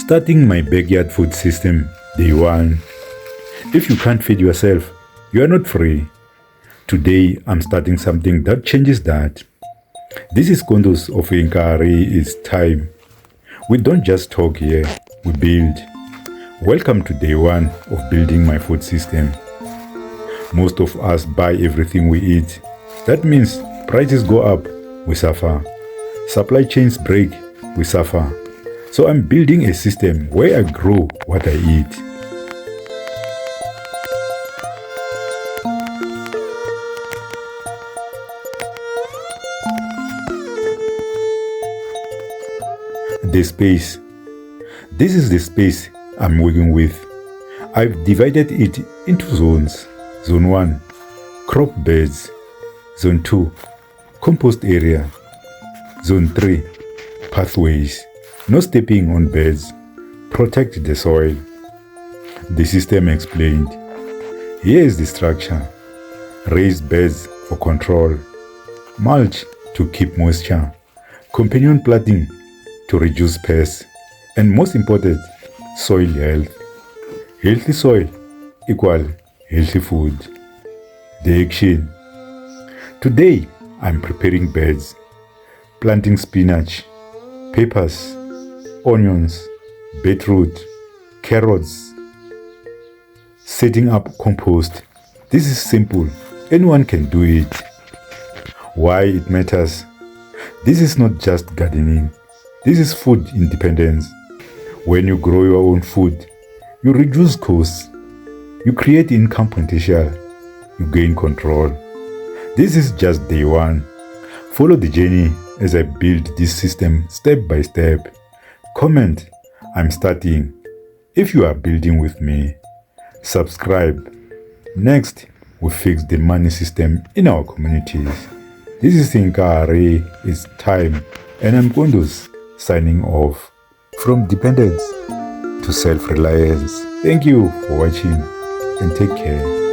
Starting my backyard food system, day 1. If you can't feed yourself, you are not free. Today, I'm starting something that changes that. This is Condos of Inkarhi. It's time. We don't just talk here, we build. Welcome to day 1 of building my food system. Most of us buy everything we eat. That means prices go up, we suffer. Supply chains break, we suffer. So I'm building a system where I grow what I eat. The space. This is the space I'm working with. I've divided it into zones. Zone 1, crop beds. Zone 2, compost area. Zone 3, pathways. No stepping on beds. Protect the soil. The system explained. Here is the structure. Raised beds for control. Mulch to keep moisture. Companion planting to reduce pests. And most important, soil health. Healthy soil equal healthy food. The action. Today, I'm preparing beds. Planting spinach, peppers, onions, beetroot, carrots. Setting up compost. This is simple. Anyone can do it. Why it matters? This is not just gardening. This is food independence. When you grow your own food, you reduce costs. You create income potential. You gain control. This is just day 1. Follow the journey as I build this system step by step. Comment, I'm starting, if you are building with me. Subscribe. Next, we fix the money system in our communities. This is Inkarhi. It's time. And I'm Condos, signing off. From dependence to self-reliance. Thank you for watching and take care.